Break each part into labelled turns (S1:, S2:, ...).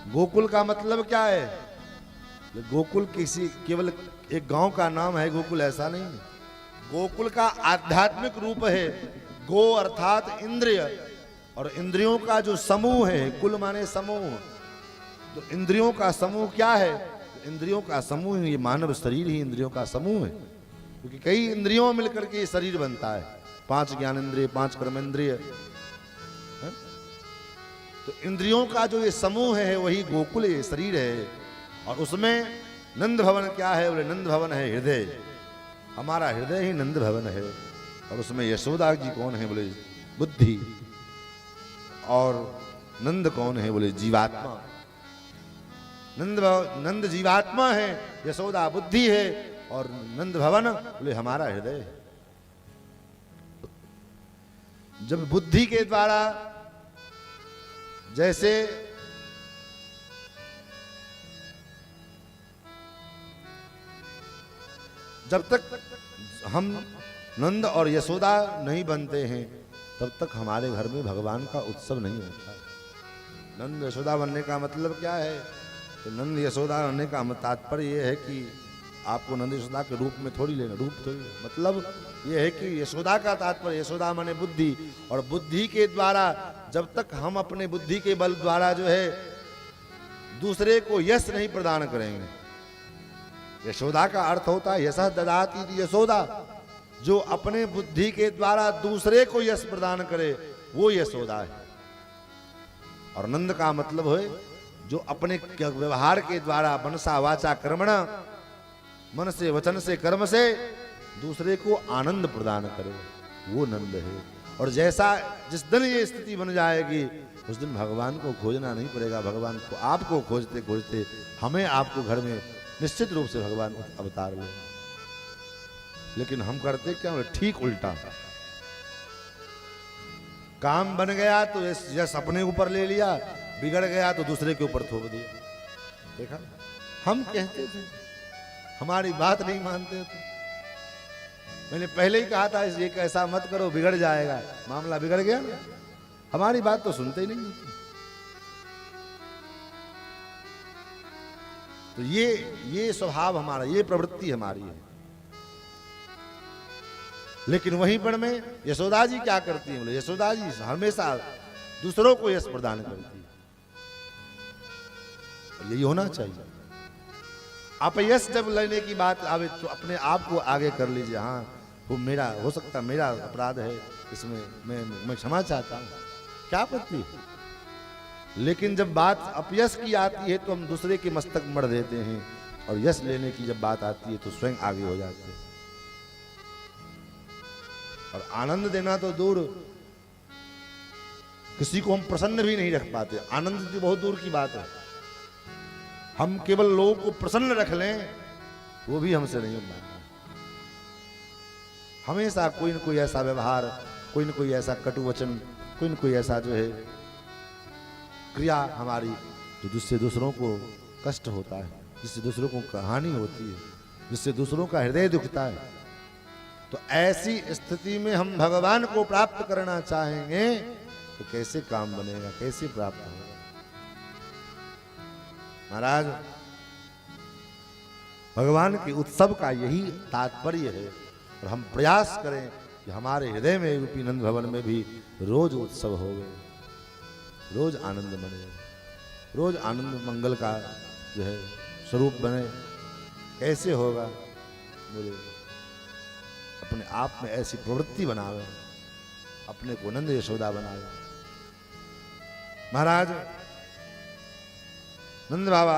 S1: गोकुल का मतलब क्या है? गोकुल किसी केवल एक गांव का नाम है गोकुल, ऐसा नहीं है। गोकुल का आध्यात्मिक रूप है। गो अर्थात इंद्रिय, और इंद्रियों का जो समूह है, कुल माने समूह, तो इंद्रियों का समूह क्या है? इंद्रियों का समूह, ये मानव शरीर ही इंद्रियों का समूह है, क्योंकि कई इंद्रियों मिलकर के ये शरीर बनता है। 5 ज्ञान इंद्रिय, 5 कर्म इंद्रिय, तो इंद्रियों का जो ये समूह है वही गोकुल ये शरीर है। और उसमें नंद भवन क्या है? बोले नंद भवन है हृदय, हमारा हृदय ही नंद भवन है। और उसमें यशोदा जी कौन है? बोले बुद्धि। और नंद कौन है? बोले जीवात्मा। नंद जीवात्मा है, यशोदा बुद्धि है, और नंद भवन बोले हमारा हृदय है। जब बुद्धि के द्वारा, जैसे जब तक हम नंद और यशोदा नहीं बनते हैं तब तक हमारे घर में भगवान का उत्सव नहीं होता। नंद यशोदा बनने का मतलब क्या है? तो नंद यशोदा बनने का तात्पर्य यह है कि आपको नंद यशोदा के रूप में थोड़ी लेना, रूप थोड़ी, मतलब यह है कि यशोदा का तात्पर्य, यशोदा माने बुद्धि, और बुद्धि के द्वारा जब तक हम अपने बुद्धि के बल द्वारा जो है दूसरे को यश नहीं प्रदान करेंगे। यशोदा का अर्थ होता है यशः ददाति यशोदा, जो अपने बुद्धि के द्वारा दूसरे को यश प्रदान करे वो यशोदा है। और नंद का मतलब है जो अपने व्यवहार के द्वारा मनसा वाचा कर्मणा, मन से वचन से कर्म से दूसरे को आनंद प्रदान करे, वो नंद है। और जैसा जिस दिन ये स्थिति बन जाएगी उस दिन भगवान को खोजना नहीं पड़ेगा। भगवान को आपको खोजते खोजते हमें आपको घर में निश्चित रूप से भगवान अवतार ले। लेकिन हम करते क्या? ठीक उल्टा, काम बन गया तो यश अपने ऊपर ले लिया, बिगड़ गया तो दूसरे के ऊपर थोप दिया। देखा, हम कहते थे, हमारी बात नहीं मानते थे। मैंने पहले ही कहा था ये ऐसा मत करो, बिगड़ जाएगा। मामला बिगड़ गया ना, हमारी बात तो सुनते ही नहीं। तो ये स्वभाव हमारा, ये प्रवृत्ति हमारी है। लेकिन वहीं पर में यशोदा जी क्या करती है? बोले यशोदा जी हमेशा दूसरों को यश प्रदान करती है। यही होना चाहिए। आप यश जब लेने की बात आवे तो अपने आप को आगे कर लीजिए। हाँ, वो मेरा हो सकता, मेरा अपराध है, इसमें मैं क्षमा चाहता हूँ, क्या आपत्ति? लेकिन जब बात अपयश की आती है तो हम दूसरे के मस्तक मढ़ देते हैं, और यश लेने की जब बात आती है तो स्वयं आगे हो जाते हैं। और आनंद देना तो दूर, किसी को हम प्रसन्न भी नहीं रख पाते। आनंद तो बहुत दूर की बात है। हम केवल लोगों को प्रसन्न रख लें वो भी हमसे नहीं हो पाता। हमेशा कोई न कोई ऐसा व्यवहार, कोई न कोई ऐसा कटु वचन, कोई न कोई ऐसा जो है क्रिया हमारी जो जिससे दूसरों को कष्ट होता है, जिससे दूसरों को हानि होती है, जिससे दूसरों का हृदय दुखता है। तो ऐसी स्थिति में हम भगवान को प्राप्त करना चाहेंगे तो कैसे काम बनेगा, कैसे प्राप्त होगा? महाराज, भगवान के उत्सव का यही तात्पर्य है। और हम प्रयास करें कि हमारे हृदय में रूपी नंद भवन में भी रोज उत्सव हो गए, रोज आनंद बने, रोज आनंद मंगल का जो है स्वरूप बने। कैसे होगा? बोले अपने आप में ऐसी प्रवृत्ति बनावे, अपने को नंद यशोदा बनावे। महाराज, नंद बाबा,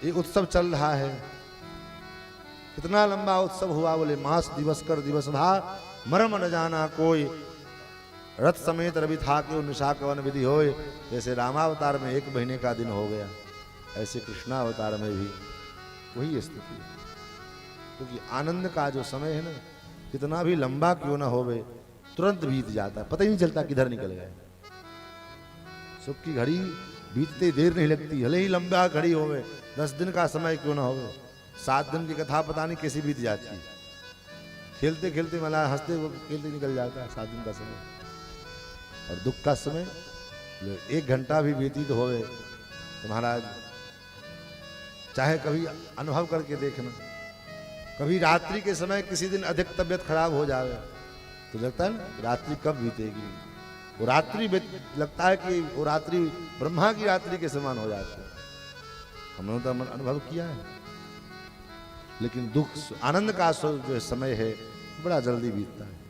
S1: ये उत्सव चल रहा है, कितना लंबा उत्सव हुआ? बोले मास दिवस कर दिवस भा, मर्म न जाना कोई, रथ समेत रवि था के निशा कवन विधि होए। जैसे रामावतार में 1 महीने का दिन हो गया, ऐसे कृष्णावतार में भी वही स्थिति है। क्योंकि आनंद का जो समय है ना, कितना भी लंबा क्यों ना होवे, तुरंत बीत जाता है, पता ही नहीं चलता किधर निकल गए। सुख की घड़ी बीतते देर नहीं लगती, भले ही लंबा घड़ी होवे, 10 दिन का समय क्यों ना होवे, 7 दिन की कथा पता नहीं कैसी बीत जाती है। खेलते खेलते मला हंसते खेलते निकल जाता है 7 दिन का समय। और दुख का समय 1 घंटा भी व्यतीत होवे तो महाराज चाहे कभी अनुभव करके देखना, कभी रात्रि के समय किसी दिन अधिक तबीयत खराब हो जाए तो लगता है ना रात्रि कब बीतेगी, वो रात्रि लगता है कि वो रात्रि ब्रह्मा की रात्रि के समान हो जाती है। हमने तो अनुभव किया है। लेकिन दुख आनंद का जो समय है बड़ा जल्दी बीतता है।